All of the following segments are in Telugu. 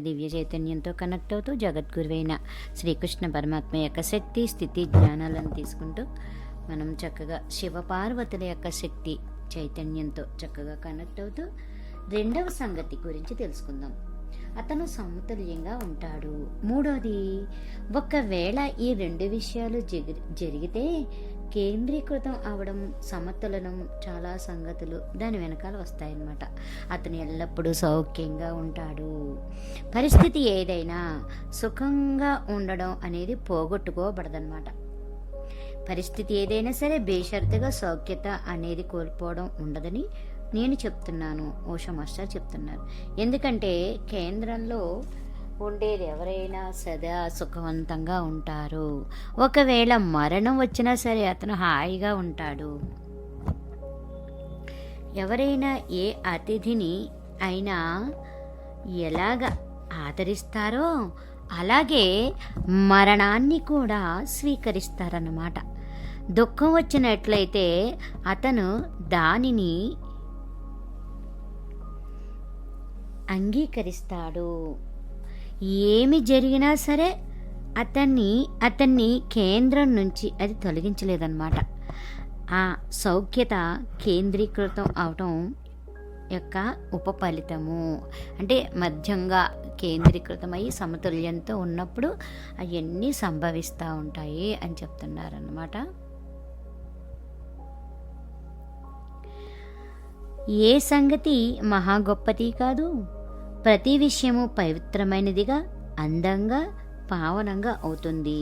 దివ్య చైతన్యంతో కనెక్ట్ అవుతూ జగద్గురువైన శ్రీకృష్ణ పరమాత్మ యొక్క శక్తి స్థితి జ్ఞానాలను తీసుకుంటూ మనం చక్కగా శివపార్వతుల యొక్క శక్తి చైతన్యంతో చక్కగా కనెక్ట్ అవుతూ రెండవ సంగతి గురించి తెలుసుకుందాం. అతను సమతుల్యంగా ఉంటాడు. మూడోది, ఒకవేళ ఈ రెండు విషయాలు జరిగితే కేంద్రీకృతం అవడం, సమతులనం, చాలా సంగతులు దాని వెనకాల వస్తాయన్నమాట. అతను ఎల్లప్పుడూ సౌఖ్యంగా ఉంటాడు. పరిస్థితి ఏదైనా సుఖంగా ఉండడం అనేది పోగొట్టుకోబడదన్నమాట. పరిస్థితి ఏదైనా సరే బేషరతుగా సౌఖ్యత అనేది కోల్పోవడం ఉండదని నేను చెప్తున్నాను, ఓషో మాస్టర్ చెప్తున్నారు. ఎందుకంటే కేంద్రంలో ఉండేది ఎవరైనా సదా సుఖవంతంగా ఉంటారు. ఒకవేళ మరణం వచ్చినా సరే అతను హాయిగా ఉంటాడు. ఎవరైనా ఏ అతిథిని అయినా ఎలాగ ఆదరిస్తారో అలాగే మరణాన్ని కూడా స్వీకరిస్తారన్నమాట. దుఃఖం వచ్చినట్లయితే అతను దానిని అంగీకరిస్తాడు. ఏమి జరిగినా సరే అతన్ని కేంద్రం నుంచి అది తొలగించలేదన్నమాట. ఆ సౌఖ్యత కేంద్రీకృతం అవటం యొక్క ఉపఫలితము. అంటే మధ్యంగా కేంద్రీకృతమై సమతుల్యంతో ఉన్నప్పుడు అవన్నీ సంభవిస్తూ ఉంటాయి అని చెప్తున్నారన్నమాట. ఏ సంగతి మహా గొప్పది కాదు. ప్రతి విషయము పవిత్రమైనదిగా, అందంగా, పావనంగా అవుతుంది.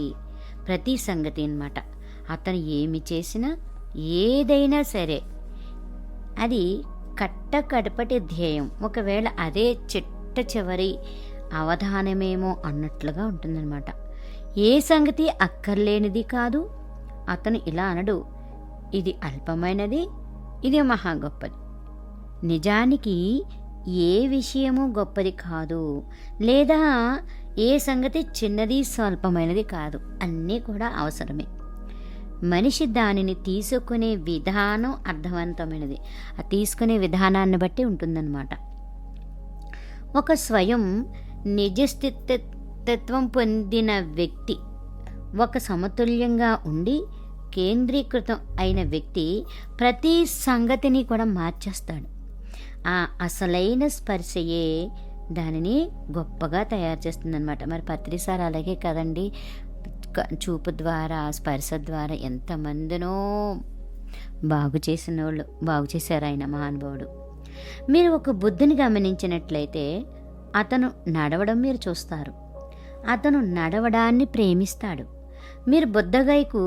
ప్రతి సంగతి అన్నమాట. అతను ఏమి చేసినా ఏదైనా సరే అది కట్టకడపటి ధ్యేయం. ఒకవేళ అదే చిట్ట చివరి అవధానమేమో అన్నట్లుగా ఉంటుందన్నమాట. ఏ సంగతి అక్కర్లేనిది కాదు. అతను ఇలా అనడు, ఇది అల్పమైనది, ఇది మహా గొప్పది. నిజానికి ఏ విషయము గొప్పది కాదు, లేదా ఏ సంగతి చిన్నది స్వల్పమైనది కాదు. అన్నీ కూడా అవసరమే. మనిషి దానిని తీసుకునే విధానం అర్థవంతమైనది. ఆ తీసుకునే విధానాన్ని బట్టి ఉంటుందన్నమాట. ఒక స్వయం నిజస్థితత్వం పొందిన వ్యక్తి, ఒక సమతుల్యంగా ఉండి కేంద్రీకృతం అయిన వ్యక్తి ప్రతి సంగతిని కూడా మార్చేస్తాడు. ఆ అసలైన స్పర్శయే దానిని గొప్పగా తయారు చేస్తుందన్నమాట. మరి పత్రిసార్ అలాగే కదండి, చూపు ద్వారా స్పర్శ ద్వారా ఎంతమందినో బాగు చేశారు ఆయన మహానుభావుడు. మీరు ఒక బుద్ధుని గమనించినట్లయితే అతను నడవడం మీరు చూస్తారు. అతను నడవడాన్ని ప్రేమిస్తాడు. మీరు బుద్ధగయకు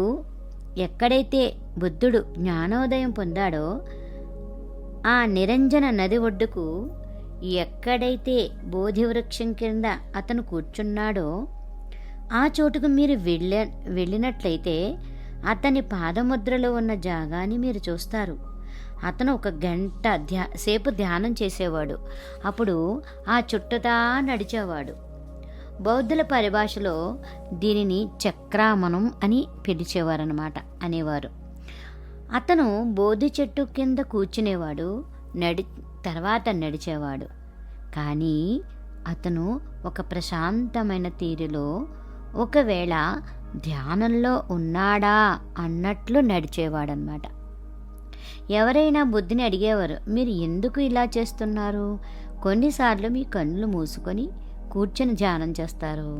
ఎక్కడైతే బుద్ధుడు జ్ఞానోదయం పొందాడో ఆ నిరంజన నది ఒడ్డుకు ఎక్కడైతే బోధివృక్షం కింద అతను కూర్చున్నాడో ఆ చోటుకు మీరు వెళ్ళినట్లయితే అతని పాదముద్రలో ఉన్న జాగాని మీరు చూస్తారు. అతను ఒక గంట సేపు ధ్యానం చేసేవాడు. అప్పుడు ఆ చుట్టతా నడిచేవాడు. బౌద్ధుల పరిభాషలో దీనిని చక్రామణం అని పిలిచేవారన్నమాట, అనేవారు. అతను బోధి చెట్టు కింద కూర్చునేవాడు, తర్వాత నడిచేవాడు. కానీ అతను ఒక ప్రశాంతమైన తీరులో ఒకవేళ ధ్యానంలో ఉన్నాడా అన్నట్లు నడిచేవాడనమాట. ఎవరైనా బుద్ధిని అడిగేవారు, మీరు ఎందుకు ఇలా చేస్తున్నారు? కొన్నిసార్లు మీ కళ్ళు మూసుకొని కూర్చొని ధ్యానం చేస్తారు,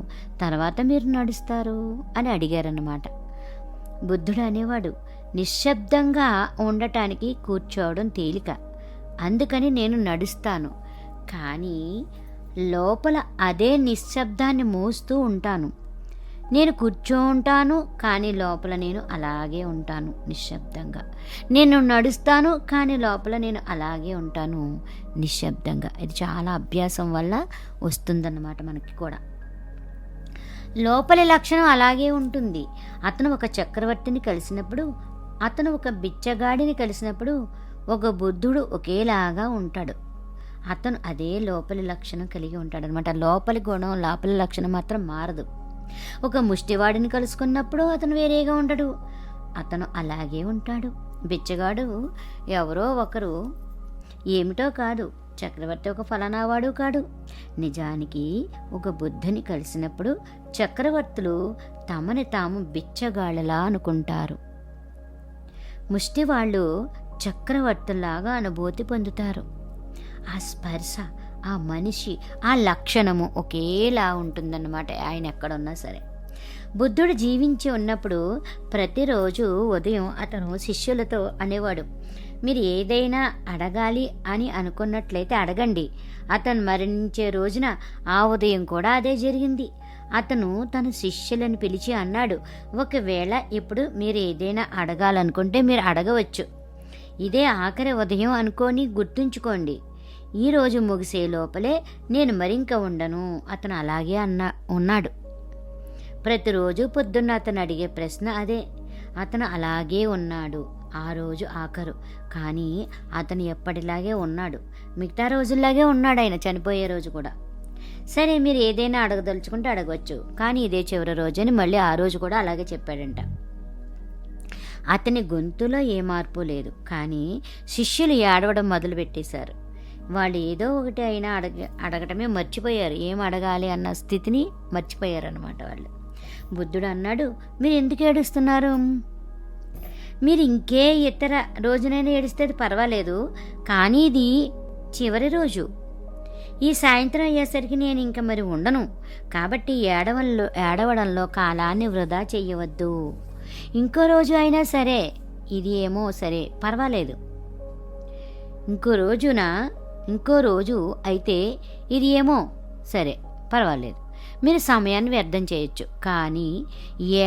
తర్వాత మీరు నడుస్తారు అని అడిగారన్నమాట. బుద్ధుడు అనేవాడు, నిశ్శబ్దంగా ఉండటానికి కూర్చోవడం తేలిక, అందుకని నేను నడుస్తాను. కానీ లోపల అదే నిశ్శబ్దాన్ని మోస్తూ ఉంటాను. నేను కూర్చోంటాను, కానీ లోపల నేను అలాగే ఉంటాను నిశ్శబ్దంగా. నేను నడుస్తాను, కానీ లోపల నేను అలాగే ఉంటాను నిశ్శబ్దంగా. ఇది చాలా అభ్యాసం వల్ల వస్తుందన్నమాట మనకి కూడా. లోపలి లక్షణం అలాగే ఉంటుంది. అతను ఒక చక్రవర్తిని కలిసినప్పుడు, అతను ఒక బిచ్చగాడిని కలిసినప్పుడు ఒక బుద్ధుడు ఒకేలాగా ఉంటాడు. అతను అదే లోపలి లక్షణం కలిగి ఉంటాడు అనమాట. లోపలి గుణం, లోపలి లక్షణం మాత్రం మారదు. ఒక ముష్టివాడిని కలుసుకున్నప్పుడు అతను వేరేగా ఉంటాడు, అతను అలాగే ఉంటాడు. బిచ్చగాడు ఎవరో ఒకరు ఏమిటో కాదు, చక్రవర్తి ఒక ఫలానావాడు కాడు. నిజానికి ఒక బుద్ధుని కలిసినప్పుడు చక్రవర్తులు తమని తాము బిచ్చగాళ్ళలా అనుకుంటారు. ముష్టివాళ్ళు చక్రవర్తుల్లాగా అనుభూతి పొందుతారు. ఆ స్పర్శ, ఆ మనిషి, ఆ లక్షణము ఒకేలా ఉంటుందన్నమాట ఆయన ఎక్కడున్నా సరే. బుద్ధుడు జీవించి ఉన్నప్పుడు ప్రతిరోజు ఉదయం అతను శిష్యులతో అనేవాడు, మీరు ఏదైనా అడగాలి అని అనుకున్నట్లయితే అడగండి. అతను మరణించే రోజున ఆ ఉదయం కూడా అదే జరిగింది. అతను తన శిష్యులను పిలిచి అన్నాడు, ఒకవేళ ఇప్పుడు మీరు ఏదైనా అడగాలనుకుంటే మీరు అడగవచ్చు. ఇదే ఆఖరి ఉదయం అనుకొని గుర్తుంచుకోండి. ఈరోజు ముగిసే లోపలే నేను మరింక ఉండను. అతను అలాగే ఉన్నాడు. ప్రతిరోజు పొద్దున్న అతను అడిగే ప్రశ్న అదే. అతను అలాగే ఉన్నాడు. ఆ రోజు ఆఖరు, కానీ అతను ఎప్పటిలాగే ఉన్నాడు. మిగతా రోజుల్లాగే ఉన్నాడు ఆయన చనిపోయే రోజు కూడా. సరే, మీరు ఏదైనా అడగదలుచుకుంటే అడగవచ్చు, కానీ ఇదే చివరి రోజు అని మళ్ళీ ఆ రోజు కూడా అలాగే చెప్పాడంట. అతని గొంతులో ఏ మార్పు లేదు, కానీ శిష్యులు ఏడవడం మొదలుపెట్టేశారు. వాళ్ళు ఏదో ఒకటి అయినా అడగటమే మర్చిపోయారు. ఏం అడగాలి అన్న స్థితిని మర్చిపోయారు అన్నమాట వాళ్ళు. బుద్ధుడు అన్నాడు, మీరు ఎందుకు ఏడుస్తున్నారు? మీరు ఇంకే ఇతర రోజునైనా ఏడిస్తే పర్వాలేదు, కానీ ఇది చివరి రోజు. ఈ సాయంత్రం అయ్యేసరికి నేను ఇంక మరి ఉండను. కాబట్టి ఏడవడంలో కాలాన్ని వృధా చెయ్యవద్దు. ఇంకో రోజు అయినా సరే, ఇది ఏమో సరే పర్వాలేదు. ఇంకో రోజు అయితే ఇది ఏమో సరే పర్వాలేదు. మీరు సమయాన్ని వ్యర్థం చేయొచ్చు, కానీ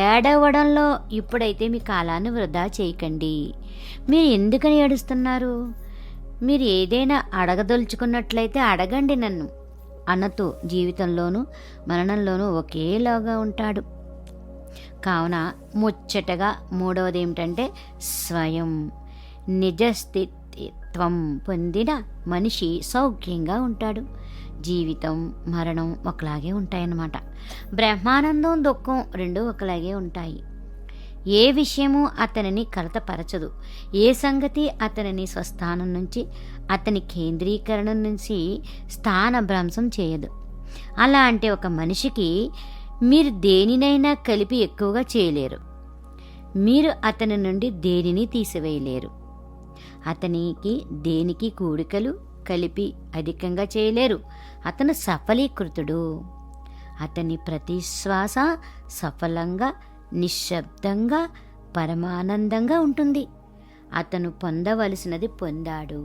ఏడవడంలో ఇప్పుడైతే మీ కాలాన్ని వృధా చేయకండి. మీరు ఎందుకని ఏడుస్తున్నారు? మీరు ఏదైనా అడగదలుచుకున్నట్లయితే అడగండి నన్ను. అన్నతో జీవితంలోనూ మరణంలోనూ ఒకేలాగా ఉంటాడు. కావున ముచ్చటగా మూడవది ఏమిటంటే స్వయం నిజస్థిత్వం పొందిన మనిషి సౌఖ్యంగా ఉంటాడు. జీవితం మరణం ఒకలాగే ఉంటాయన్నమాట. బ్రహ్మానందం దుఃఖం రెండూ ఒకలాగే ఉంటాయి. ఏ విషయము అతనిని కలతపరచదు. ఏ సంగతి అతనిని స్వస్థానం నుంచి, అతని కేంద్రీకరణం నుంచి స్థానభ్రంశం చేయదు. అలా అంటే ఒక మనిషికి మీరు దేనినైనా కలిపి ఎక్కువగా చేయలేరు. మీరు అతని నుండి దేనిని తీసివేయలేరు. అతనికి దేనికి కూడికలు కలిపి అధికంగా చేయలేరు. అతను సఫలీకృతుడు. అతని ప్రతి శ్వాస సఫలంగా, నిశ్శబ్దంగా, పరమానందంగా ఉంటుంది. అతను పొందవలసినది పొందాడు.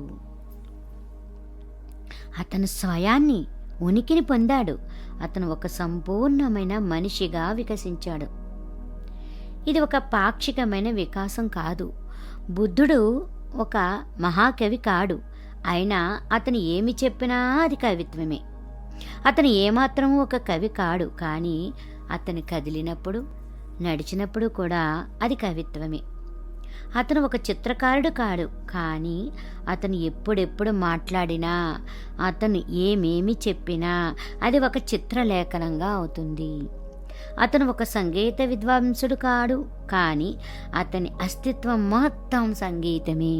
అతను స్వయాన్ని, ఉనికిని పొందాడు. అతను ఒక సంపూర్ణమైన మనిషిగా వికసించాడు. ఇది ఒక పాక్షికమైన వికాసం కాదు. బుద్ధుడు ఒక మహాకవి కాడు. అయినా అతను ఏమి చెప్పినా అది కవిత్వమే. అతను ఏమాత్రము ఒక కవి కాడు, కానీ అతను కదిలినప్పుడు, నడిచినప్పుడు కూడా అది కవిత్వమే. అతను ఒక చిత్రకారుడు కాడు, కానీ అతను ఎప్పుడెప్పుడు మాట్లాడినా, అతను ఏమేమి చెప్పినా అది ఒక చిత్రలేఖనంగా అవుతుంది. అతను ఒక సంగీత విద్వాంసుడు కాడు, కానీ అతని అస్తిత్వం మొత్తం సంగీతమే.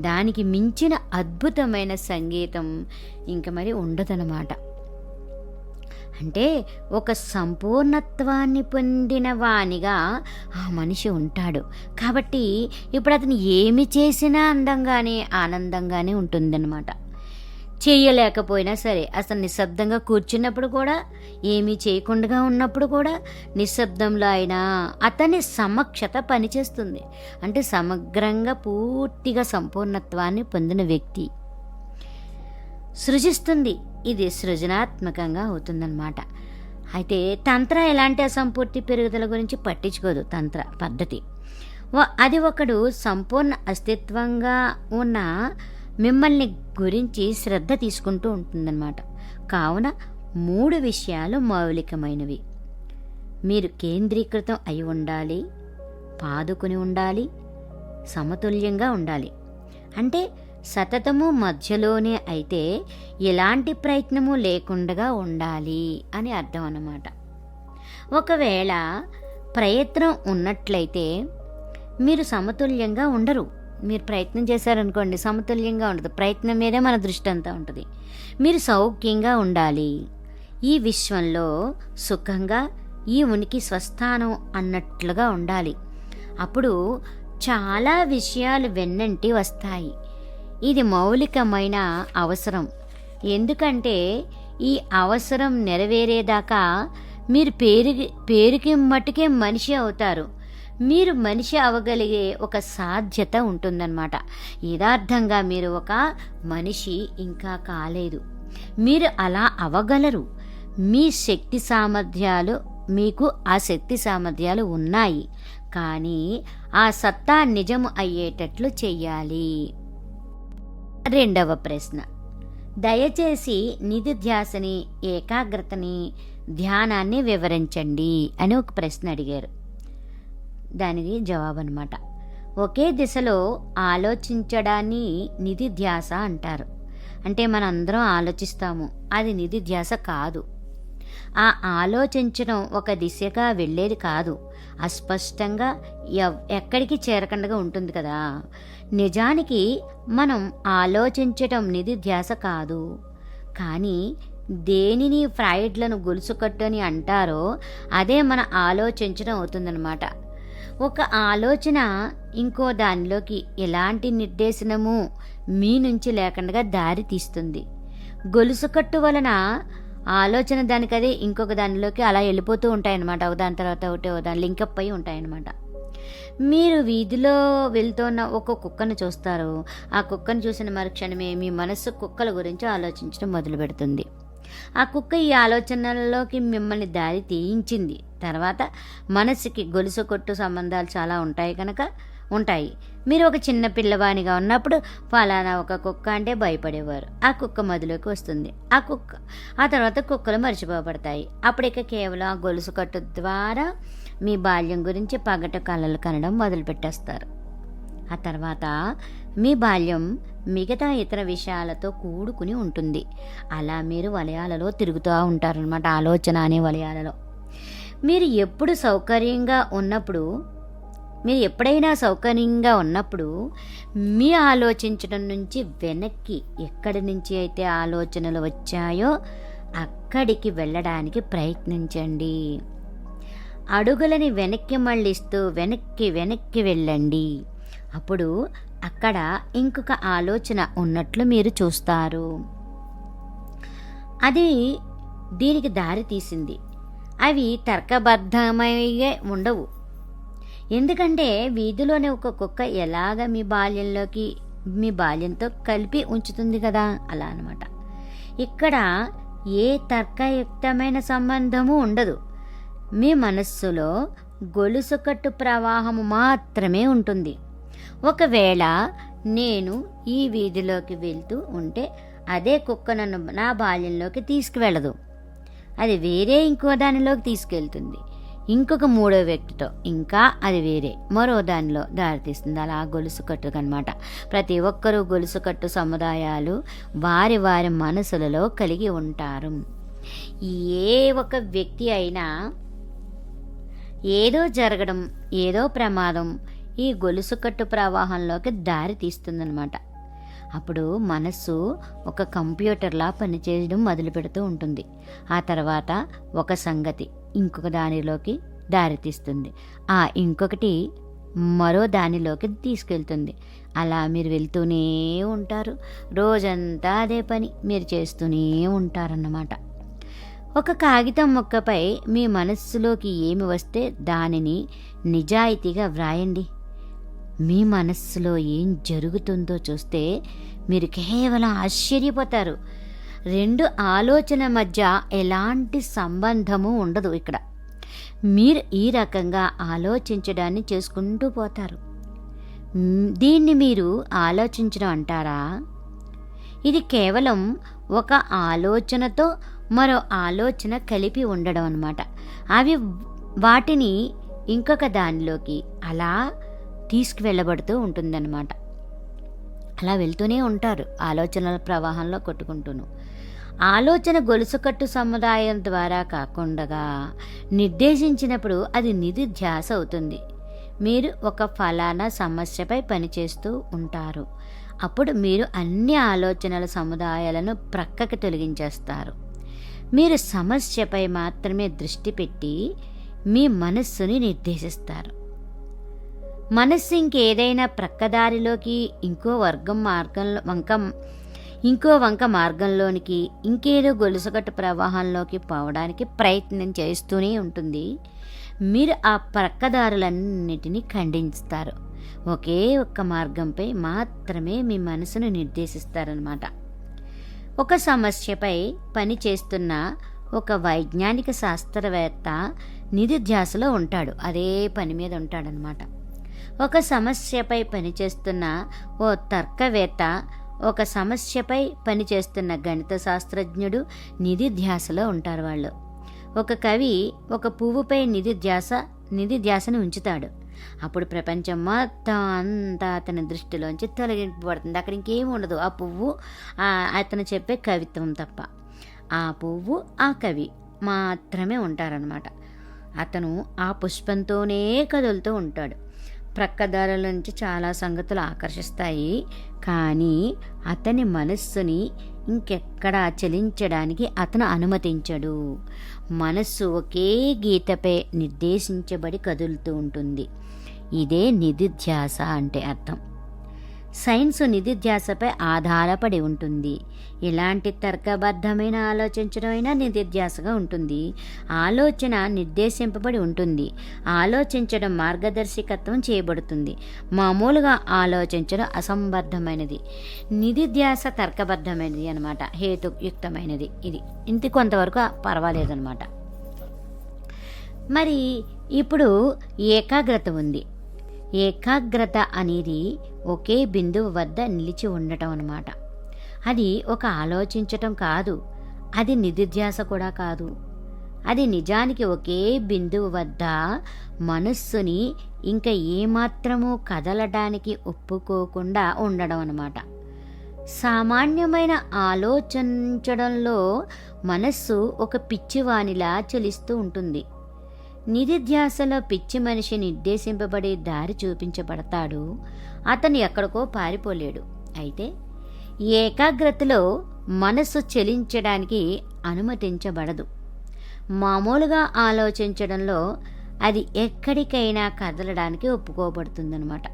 దానికి మించిన అద్భుతమైన సంగీతం ఇంక మరి ఉండదన్నమాట. అంటే ఒక సంపూర్ణత్వాన్ని పొందిన వానిగా ఆ మనిషి ఉంటాడు. కాబట్టి ఇప్పుడు అతను ఏమి చేసినా అందంగానే, ఆనందంగానే ఉంటుందన్నమాట. చేయలేకపోయినా సరే, అసలు నిశ్శబ్దంగా కూర్చున్నప్పుడు కూడా, ఏమీ చేయకుండా ఉన్నప్పుడు కూడా, నిశ్శబ్దంలో అయినా అతని సమక్షత పనిచేస్తుంది. అంటే సమగ్రంగా పూర్తిగా సంపూర్ణత్వాన్ని పొందిన వ్యక్తి సృజిస్తుంది. ఇది సృజనాత్మకంగా అవుతుందన్నమాట. అయితే తంత్ర ఎలాంటి అసంపూర్తి పెరుగుదల గురించి పట్టించుకోదు. తంత్ర పద్ధతి అది ఒకడు సంపూర్ణ అస్తిత్వంగా ఉన్న మిమ్మల్ని గురించి శ్రద్ధ తీసుకుంటూ ఉంటుందన్నమాట. కావున 3 విషయాలు మౌలికమైనవి. మీరు కేంద్రీకృతం అయి ఉండాలి, పాదుకుని ఉండాలి, సమతుల్యంగా ఉండాలి. అంటే సతతము మధ్యలోనే అయితే ఎలాంటి ప్రయత్నము లేకుండా ఉండాలి అని అర్థం అన్నమాట. ఒకవేళ ప్రయత్నం ఉన్నట్లయితే మీరు సమతుల్యంగా ఉండరు. మీరు ప్రయత్నం చేశారనుకోండి సమతుల్యంగా ఉండదు. ప్రయత్నం మీదే మన దృష్టి అంతా ఉంటుంది. మీరు సౌఖ్యంగా ఉండాలి, ఈ విశ్వంలో సుఖంగా, ఈ ఉనికి స్వస్థానం అన్నట్లుగా ఉండాలి. అప్పుడు చాలా విషయాలు వెన్నంటి వస్తాయి. ఇది మౌలికమైన అవసరం. ఎందుకంటే ఈ అవసరం నెరవేరేదాకా మీరు పేరుకి మట్టుకే మనిషి అవుతారు. మీరు మనిషి అవ్వగలిగే ఒక సాధ్యత ఉంటుందన్నమాట. యథార్థంగా మీరు ఒక మనిషి ఇంకా కాలేదు. మీరు అలా అవ్వగలరు. మీ శక్తి సామర్థ్యాలు, మీకు ఆ శక్తి సామర్థ్యాలు ఉన్నాయి. కానీ ఆ సత్తా నిజము అయ్యేటట్లు చెయ్యాలి. రెండవ ప్రశ్న, దయచేసి నిధిధ్యాసని, ఏకాగ్రతని, ధ్యానాన్ని వివరించండి అని ఒక ప్రశ్న అడిగారు. దానికి జవాబు అనమాట. ఒకే దిశలో ఆలోచించడాన్ని నిధిధ్యాస అంటారు. అంటే మనందరం ఆలోచిస్తాము, అది నిధిధ్యాస కాదు. ఆ ఆలోచించడం ఒక దిశగా వెళ్ళేది కాదు, అస్పష్టంగా ఎక్కడికి చేరకుండా ఉంటుంది కదా. నిజానికి మనం ఆలోచించటం నిధిధ్యాస కాదు. కానీ దేనిని ఫ్రాయిడ్లను గొలుసుకట్టు అని అంటారో అదే మన ఆలోచించడం అవుతుందన్నమాట. ఒక ఆలోచన ఇంకో దానిలోకి ఎలాంటి నిర్దేశనము మీ నుంచి లేకుండా దారి తీస్తుంది. గొలుసుకట్టు వలన ఆలోచన దానికదే ఇంకొక దానిలోకి అలా వెళ్ళిపోతూ ఉంటాయన్నమాట. ఒకదాని తర్వాత ఒకటి దాని లింకప్ అయి ఉంటాయన్నమాట. మీరు వీధిలో వెళ్తున్న ఒక కుక్కను చూస్తారు. ఆ కుక్కను చూసిన మరుక్షణమే మీ మనస్సు కుక్కల గురించి ఆలోచించడం మొదలు పెడుతుంది. ఆ కుక్క ఈ ఆలోచనల్లోకి మిమ్మల్ని దారి తీయించింది. తర్వాత మనసుకి గొలుసు కొట్టు సంబంధాలు చాలా ఉంటాయి. మీరు ఒక చిన్న పిల్లవానిగా ఉన్నప్పుడు ఫలానా ఒక కుక్క అంటే భయపడేవారు. ఆ కుక్క మదిలోకి వస్తుంది. ఆ తర్వాత కుక్కలు మర్చిపోబడతాయి. అప్పుడిక కేవలం ఆ గొలుసు కట్టు ద్వారా మీ బాల్యం గురించి పగట కలలు కనడం మొదలుపెట్టేస్తారు. ఆ తర్వాత మీ బాల్యం మిగతా ఇతర విషయాలతో కూడుకుని ఉంటుంది. అలా మీరు వలయాలలో తిరుగుతూ ఉంటారనమాట. ఆలోచన అనే వలయాలలో మీరు ఎప్పుడైనా సౌకర్యంగా ఉన్నప్పుడు మీ ఆలోచించడం నుంచి వెనక్కి ఎక్కడి నుంచి అయితే ఆలోచనలు వచ్చాయో అక్కడికి వెళ్ళడానికి ప్రయత్నించండి. అడుగులని వెనక్కి మళ్ళిస్తూ వెనక్కి వెళ్ళండి. అప్పుడు అక్కడ ఇంకొక ఆలోచన ఉన్నట్లు మీరు చూస్తారు. అది దీనికి దారి తీసింది. అవి తర్కబద్ధమయ్యే ఉండవు. ఎందుకంటే వీధిలోనే ఒక కుక్క ఎలాగ మీ బాల్యంతో కలిపి ఉంచుతుంది కదా, అలా అన్నమాట. ఇక్కడ ఏ తర్కయుక్తమైన సంబంధము ఉండదు. మీ మనస్సులో గొలుసుకట్టు ప్రవాహము మాత్రమే ఉంటుంది. ఒకవేళ నేను ఈ వీధిలోకి వెళ్తూ ఉంటే అదే కుక్క నన్ను నా బాల్యంలోకి తీసుకువెళ్ళదు. అది వేరే ఇంకో దానిలోకి తీసుకెళ్తుంది. ఇంకొక మూడో వ్యక్తితో ఇంకా అది వేరే మరో దానిలో దారితీస్తుంది. అలా గొలుసుకట్టు అనమాట. ప్రతి ఒక్కరూ గొలుసుకట్టు సముదాయాలు వారి వారి మనసులలో కలిగి ఉంటారు. ఏ ఒక వ్యక్తి అయినా ఏదో జరగడం, ఏదో ప్రమాదం ఈ గొలుసుకట్టు ప్రవాహంలోకి దారి తీస్తుందన్నమాట. అప్పుడు మనస్సు ఒక కంప్యూటర్లా పనిచేయడం మొదలు పెడుతూ ఉంటుంది. ఆ తర్వాత ఒక సంగతి ఇంకొక దానిలోకి దారితీస్తుంది. ఆ ఇంకొకటి మరో దానిలోకి తీసుకెళ్తుంది. అలా మీరు వెళ్తూనే ఉంటారు. రోజంతా అదే పని మీరు చేస్తూనే ఉంటారన్నమాట. ఒక కాగితం ముక్కపై మీ మనస్సులోకి ఏమి వస్తే దానిని నిజాయితీగా వ్రాయండి. మీ మనస్సులో ఏం జరుగుతుందో చూస్తే మీరు కేవలం ఆశ్చర్యపోతారు. రెండు ఆలోచన మధ్య ఎలాంటి సంబంధము ఉండదు. ఇక్కడ మీరు ఈ రకంగా ఆలోచించడాన్ని చేసుకుంటూ పోతారు. దీన్ని మీరు ఆలోచించడం అంటారా? ఇది కేవలం ఒక ఆలోచనతో మరో ఆలోచన కలిపి ఉండడం అన్నమాట. అవి వాటిని ఇంకొక దానిలోకి అలా తీసుకువెళ్ళబడుతూ ఉంటుందన్నమాట. అలా వెళ్తూనే ఉంటారు ఆలోచనల ప్రవాహంలో కొట్టుకుంటూను. ఆలోచన గొలుసుకట్టు సముదాయం ద్వారా కాకుండా నిర్దేశించినప్పుడు అది నిధిధ్యాస అవుతుంది. మీరు ఒక ఫలానా సమస్యపై పనిచేస్తూ ఉంటారు. అప్పుడు మీరు అన్ని ఆలోచనల సముదాయాలను ప్రక్కకి తొలగించేస్తారు. మీరు సమస్యపై మాత్రమే దృష్టి పెట్టి మీ మనస్సుని నిర్దేశిస్తారు. మనస్సు ఇంకేదైనా ప్రక్కదారిలోకి, ఇంకో వంక మార్గంలోనికి, ఇంకేదో గొలుసుకట్టు ప్రవాహంలోకి పోవడానికి ప్రయత్నం చేస్తూనే ఉంటుంది. మీరు ఆ ప్రక్కదారులన్నిటినీ ఖండిస్తారు. ఒకే ఒక్క మార్గంపై మాత్రమే మీ మనసును నిర్దేశిస్తారన్నమాట. ఒక సమస్యపై పని చేస్తున్న ఒక వైజ్ఞానిక శాస్త్రవేత్త నిధిధ్యాసలో ఉంటాడు. అదే పని మీద ఉంటాడనమాట. ఒక సమస్యపై పనిచేస్తున్న ఓ తర్కవేత్త, ఒక సమస్యపై పనిచేస్తున్న గణిత శాస్త్రజ్ఞుడు నిధిధ్యాసలో ఉంటారు వాళ్ళు. ఒక కవి ఒక పువ్వుపై నిధిధ్యాసను ఉంచుతాడు. అప్పుడు ప్రపంచం మొత్తం అంతా అతని దృష్టిలోంచి తొలగింపబడుతుంది. అక్కడ ఇంకేమి ఉండదు. ఆ పువ్వు అతను చెప్పే కవిత్వం తప్ప. ఆ పువ్వు, ఆ కవి మాత్రమే ఉంటారనమాట. అతను ఆ పుష్పంతోనే కదులుతూ ఉంటాడు. ప్రక్కదారుల నుంచి చాలా సంగతులు ఆకర్షిస్తాయి, కానీ అతని మనస్సుని ఇంకెక్కడా చలించడానికి అతను అనుమతించడు. మనస్సు ఒకే గీతపై నిర్దేశించబడి కదులుతూ ఉంటుంది. ఇదే నిధిధ్యాస అంటే అర్థం. సైన్స్ నిధిధ్యాసపై ఆధారపడి ఉంటుంది. ఇలాంటి తర్కబద్ధమైన ఆలోచించడం అయినా నిధిధ్యాసగా ఉంటుంది. ఆలోచన నిర్దేశింపబడి ఉంటుంది. ఆలోచించడం మార్గదర్శకత్వం చేయబడుతుంది. మామూలుగా ఆలోచించడం అసంబద్ధమైనది. నిధిధ్యాస తర్కబద్ధమైనది అనమాట, హేతుయుక్తమైనది. ఇది కొంతవరకు పర్వాలేదన్నమాట. మరి ఇప్పుడు ఏకాగ్రత ఉంది. ఏకాగ్రత అనేది ఒకే బిందువు వద్ద నిలిచి ఉండటం అన్నమాట. అది ఒక ఆలోచించటం కాదు, అది నిధిధ్యాస కూడా కాదు. అది నిజానికి ఒకే బిందువు వద్ద మనస్సుని ఇంకా ఏమాత్రమూ కదలడానికి ఒప్పుకోకుండా ఉండడం అన్నమాట. సామాన్యమైన ఆలోచించడంలో మనస్సు ఒక పిచ్చివానిలా చలిస్తూ ఉంటుంది. నిధిధ్యాసలో పిచ్చి మనిషి నిర్దేశింపబడే దారి చూపించబడతాడు. అతను ఎక్కడికో పారిపోలేడు. అయితే ఏకాగ్రతలో మనస్సు చలించడానికి అనుమతించబడదు. మామూలుగా ఆలోచించడంలో అది ఎక్కడికైనా కదలడానికి ఒప్పుకోబడుతుందన్నమాట.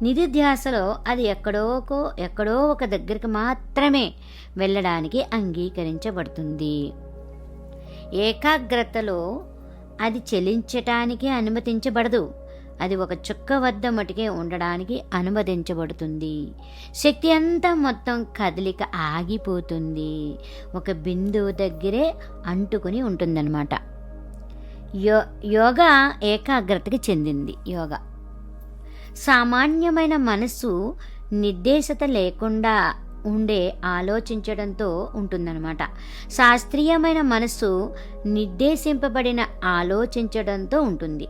నిధిధ్యాసలో అది ఎక్కడో ఒక దగ్గరికి మాత్రమే వెళ్ళడానికి అంగీకరించబడుతుంది. ఏకాగ్రతలో అది చెలించటానికి అనుమతించబడదు. అది ఒక చుక్క వద్ద మటుకే ఉండడానికి అనుమతించబడుతుంది. శక్తి అంతా మొత్తం కదలిక ఆగిపోతుంది. ఒక బిందువు దగ్గరే అంటుకుని ఉంటుందన్నమాట. యోగా ఏకాగ్రతకి చెందింది. యోగా సామాన్యమైన మనస్సు నిర్దేశత లేకుండా ఉండే ఆలోచించడంతో ఉంటుందన్నమాట. శాస్త్రీయమైన మనస్సు నిర్దేశింపబడిన ఆలోచించడంతో ఉంటుంది.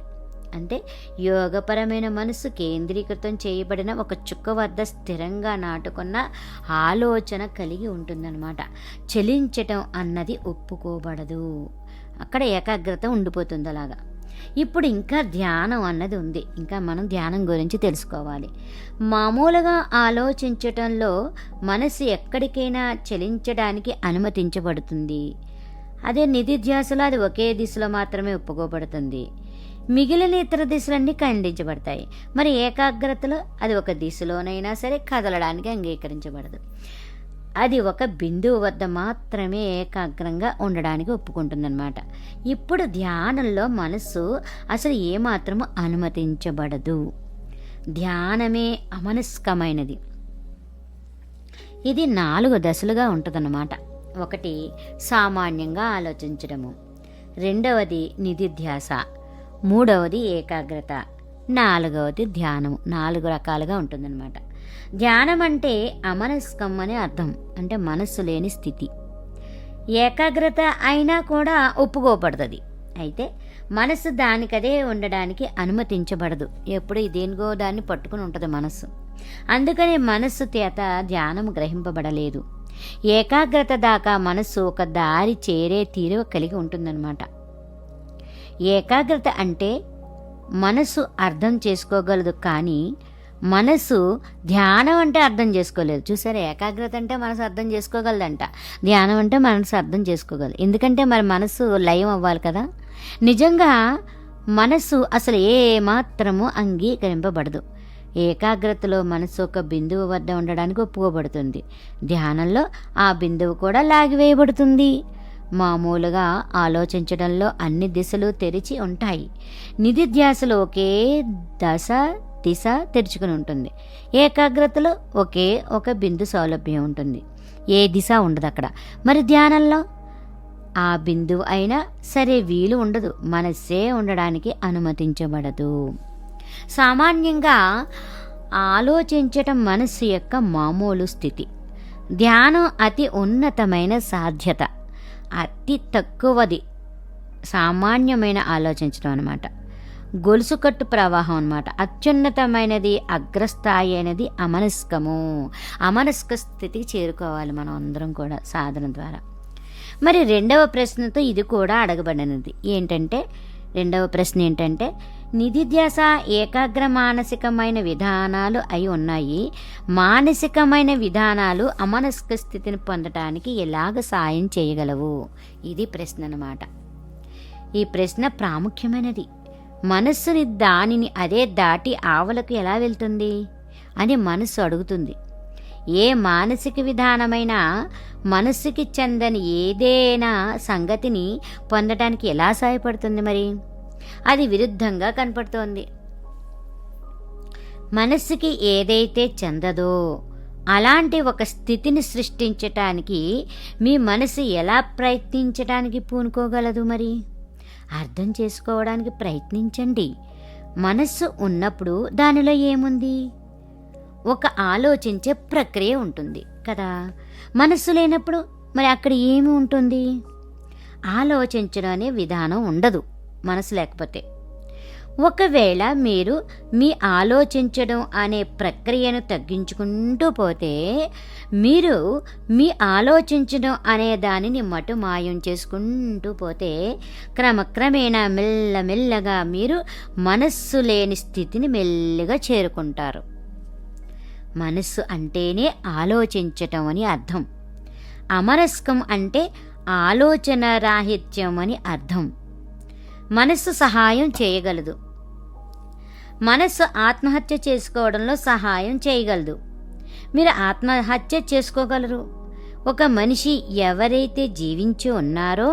అంటే యోగపరమైన మనస్సు కేంద్రీకృతం చేయబడిన ఒక చుక్క వద్ద స్థిరంగా నాటుకున్న ఆలోచన కలిగి ఉంటుందన్నమాట. చలించటం అన్నది ఒప్పుకోబడదు. అక్కడ ఏకాగ్రత ఉండిపోతుంది అలాగా. ఇప్పుడు ఇంకా ధ్యానం అన్నది ఉంది. ఇంకా మనం ధ్యానం గురించి తెలుసుకోవాలి. మామూలుగా ఆలోచించటంలో మనసు ఎక్కడికైనా చలించడానికి అనుమతించబడుతుంది. అదే నిధిధ్యాసలో అది ఒకే దిశలో మాత్రమే ఒప్పుకోబడుతుంది. మిగిలిన ఇతర దిశలన్నీ ఖండించబడతాయి. మరి ఏకాగ్రతలో అది ఒక దిశలోనైనా సరే కదలడానికి అంగీకరించబడదు. అది ఒక బిందువు వద్ద మాత్రమే ఏకాగ్రంగా ఉండడానికి ఒప్పుకుంటుందన్నమాట. ఇప్పుడు ధ్యానంలో మనస్సు అసలు ఏమాత్రము అనుమతించబడదు. ధ్యానమే అమనస్కమైనది. ఇది 4 దశలుగా ఉంటుందన్నమాట. 1 సామాన్యంగా ఆలోచించడము, 2వది నిధిధ్యాస, 3వది ఏకాగ్రత, 4వది ధ్యానము. 4 రకాలుగా ఉంటుందన్నమాట. ధ్యానం అంటే అమనస్కం అనే అర్థం, అంటే మనస్సు లేని స్థితి. ఏకాగ్రత అయినా కూడా ఒప్పుకోబడుతుంది. అయితే మనస్సు దానికదే ఉండడానికి అనుమతించబడదు. ఎప్పుడు దేనికో దాన్ని పట్టుకుని ఉంటుంది మనస్సు. అందుకనే మనస్సు చేత ధ్యానం గ్రహింపబడలేదు. ఏకాగ్రత దాకా మనస్సు ఒక దారి చేరే తీరు కలిగి ఉంటుందన్నమాట. ఏకాగ్రత అంటే మనసు అర్థం చేసుకోగలదు, కానీ మనసు ధ్యానం అంటే అర్థం చేసుకోలేదు. చూసారా, ఏకాగ్రత అంటే మనసు అర్థం చేసుకోగలదంట, ధ్యానం అంటే మనసు అర్థం చేసుకోగలదు. ఎందుకంటే మరి మనసు లయం అవ్వాలి కదా. నిజంగా మనసు అసలు ఏమాత్రము అంగీకరింపబడదు. ఏకాగ్రతలో మనసు ఒక బిందువు వద్ద ఉండడానికి ఒప్పుకోబడుతుంది. ధ్యానంలో ఆ బిందువు కూడా లాగివేయబడుతుంది. మామూలుగా ఆలోచించడంలో అన్ని దిశలు తెరిచి ఉంటాయి. నిధిధ్యాసలో ఒకే దిశ తెరుచుకుని ఉంటుంది. ఏకాగ్రతలో ఒకే ఒక బిందు సౌలభ్యం ఉంటుంది, ఏ దిశ ఉండదు అక్కడ. మరి ధ్యానంలో ఆ బిందువు అయినా సరే వీలు ఉండదు, మనస్సే ఉండడానికి అనుమతించబడదు. సామాన్యంగా ఆలోచించటం మనస్సు యొక్క మామూలు స్థితి. ధ్యానం అతి ఉన్నతమైన సాధ్యత, అతి తక్కువది సామాన్యమైన ఆలోచించడం అన్నమాట. గొలుసుకట్టు ప్రవాహం అన్నమాట. అత్యున్నతమైనది, అగ్రస్థాయి అనేది అమనస్కము. అమనస్క స్థితికి చేరుకోవాలి మనం అందరం కూడా సాధన ద్వారా. మరి రెండవ ప్రశ్నతో ఇది కూడా అడగబడినది. రెండవ ప్రశ్న ఏంటంటే, నిధిధ్యాస ఏకాగ్ర మానసికమైన విధానాలు అయి ఉన్నాయి. మానసికమైన విధానాలు అమనస్క స్థితిని పొందటానికి ఎలాగ సాయం చేయగలవు? ఇది ప్రశ్న అన్నమాట. ఈ ప్రశ్న ప్రాముఖ్యమైనది. మనస్సుని దానిని అదే దాటి ఆవలకు ఎలా వెళ్తుంది అని మనస్సు అడుగుతుంది. ఏ మానసిక విధానమైనా మనస్సుకి చెందని ఏదైనా సంగతిని పొందటానికి ఎలా సహాయపడుతుంది? మరి అది విరుద్ధంగా కనపడుతోంది. మనస్సుకి ఏదైతే చెందదో అలాంటి ఒక స్థితిని సృష్టించటానికి మీ మనసు ఎలా ప్రయత్నించడానికి పూనుకోగలదు? మరి అర్థం చేసుకోవడానికి ప్రయత్నించండి. మనస్సు ఉన్నప్పుడు దానిలో ఏముంది? ఒక ఆలోచించే ప్రక్రియ ఉంటుంది కదా. మనస్సు లేనప్పుడు మరి అక్కడ ఏమి ఉంటుంది? ఆలోచించడం అనే విధానం ఉండదు మనసు లేకపోతే. ఒకవేళ మీరు మీ ఆలోచించడం అనే ప్రక్రియను తగ్గించుకుంటూ పోతే, మీరు మీ ఆలోచించడం అనే దానిని మటుమాయం చేసుకుంటూ పోతే, క్రమక్రమేణా మెల్లమెల్లగా మీరు మనస్సు లేని స్థితిని మెల్లగా చేరుకుంటారు. మనస్సు అంటేనే ఆలోచించటం అని అర్థం. అమనస్కం అంటే ఆలోచన రాహిత్యం అని అర్థం. మనస్సు సహాయం చేయగలదు. మనస్సు ఆత్మహత్య చేసుకోవడంలో సహాయం చేయగలదు. మీరు ఆత్మహత్య చేసుకోగలరు. ఒక మనిషి ఎవరైతే జీవించి ఉన్నారో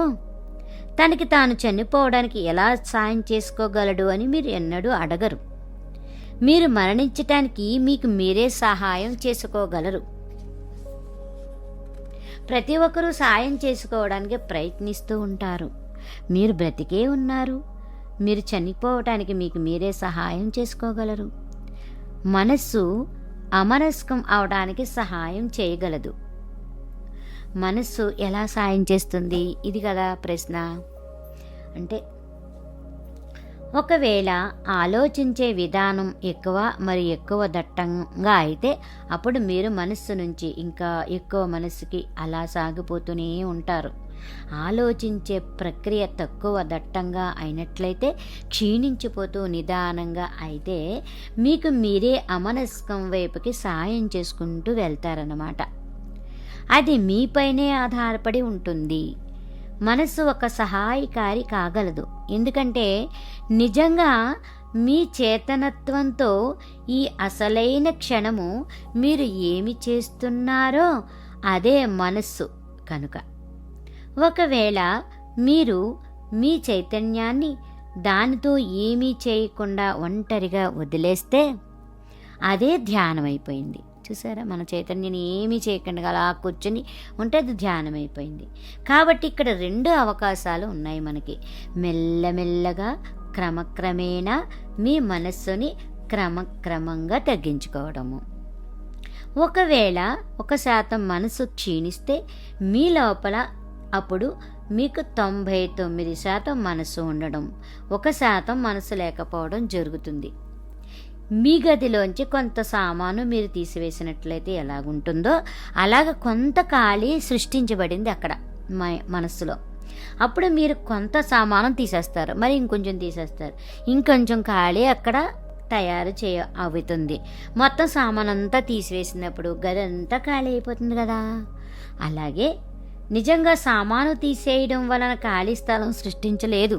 తనకి తాను చనిపోవడానికి ఎలా సాయం చేసుకోగలడు అని మీరు ఎన్నడూ అడగరు. మీరు మరణించటానికి మీకు మీరే సహాయం చేసుకోగలరు. ప్రతి ఒక్కరూ సాయం చేసుకోవడానికి ప్రయత్నిస్తూ ఉంటారు. మీరు బ్రతికే ఉన్నారు. మీరు చనిపోవటానికి మీకు మీరే సహాయం చేసుకోగలరు. మనస్సు అమనస్కం అవడానికి సహాయం చేయగలదు. మనస్సు ఎలా సాయం చేస్తుంది? ఇది కదా ప్రశ్న. అంటే ఒకవేళ ఆలోచించే విధానం ఎక్కువ దట్టంగా అయితే అప్పుడు మీరు మనస్సు నుంచి ఇంకా ఎక్కువ మనస్సుకి అలా సాగిపోతూనే ఉంటారు. ఆలోచించే ప్రక్రియ తక్కువ దట్టంగా అయినట్లయితే, క్షీణించిపోతూ నిదానంగా అయితే మీకు మీరే అమనస్కం వైపుకి సాయం చేసుకుంటూ వెళ్తారన్నమాట. అది మీపైనే ఆధారపడి ఉంటుంది. మనస్సు ఒక సహాయకారి కాగలదు. ఎందుకంటే నిజంగా మీ చేతనత్వంతో ఈ అసలైన క్షణము మీరు ఏమి చేస్తున్నారో అదే మనస్సు కనుక. ఒకవేళ మీరు మీ చైతన్యాన్ని దానితో ఏమీ చేయకుండా ఒంటరిగా వదిలేస్తే అదే ధ్యానం అయిపోయింది. చూసారా, మన చైతన్యాన్ని ఏమీ చేయకుండా అలా కూర్చొని ఉంటే అది ధ్యానం అయిపోయింది. కాబట్టి ఇక్కడ 2 అవకాశాలు ఉన్నాయి మనకి. మెల్లమెల్లగా క్రమక్రమేణా మీ మనస్సుని క్రమంగా తగ్గించుకోవడము. ఒకవేళ 1% మనసు క్షీణిస్తే మీ లోపల అప్పుడు మీకు 99% మనసు ఉండడం, 1% మనసు లేకపోవడం జరుగుతుంది. మీ గదిలోంచి కొంత సామాను మీరు తీసివేసినట్లయితే ఎలాగుంటుందో అలాగ కొంత ఖాళీ సృష్టించబడింది అక్కడ మనస్సులో. అప్పుడు మీరు కొంత సామానం తీసేస్తారు, మరి ఇంకొంచెం తీసేస్తారు, ఇంకొంచెం ఖాళీ అక్కడ తయారు అవుతుంది. మొత్తం సామాన్ అంతా తీసివేసినప్పుడు గది అంతా ఖాళీ అయిపోతుంది కదా. అలాగే నిజంగా సామాను తీసేయడం వలన ఖాళీ స్థలం సృష్టించలేదు,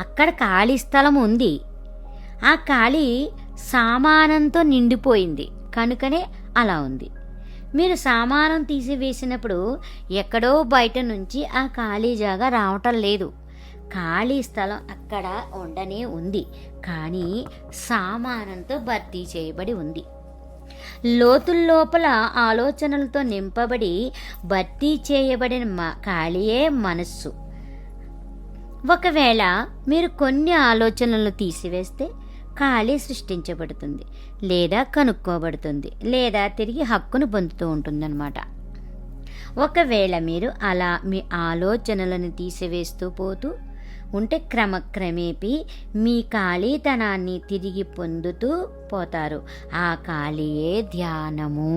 అక్కడ ఖాళీ స్థలం ఉంది, ఆ ఖాళీ సామానంతో నిండిపోయింది కనుకనే అలా ఉంది. మీరు సామానం తీసివేసినప్పుడు ఎక్కడో బయట నుంచి ఆ ఖాళీ జాగా రావటం లేదు, ఖాళీ స్థలం అక్కడ ఉండనే ఉంది, కానీ సామానంతో భర్తీ చేయబడి ఉంది. లోతుల్లోపల ఆలోచనలతో నింపబడి భర్తీ చేయబడిన ఖాళీయే మనస్సు. ఒకవేళ మీరు కొన్ని ఆలోచనలను తీసివేస్తే ఖాళీ సృష్టించబడుతుంది, లేదా కనుక్కోబడుతుంది, లేదా తిరిగి హక్కును పొందుతూ ఉంటుందన్నమాట. ఒకవేళ మీరు అలా మీ ఆలోచనలను తీసివేస్తూ పోతూ ఉంటే క్రమక్రమేపీ మీ ఖాళీతనాన్ని తిరిగి పొందుతూ పోతారు. ఆ ఖాళీయే ధ్యానము.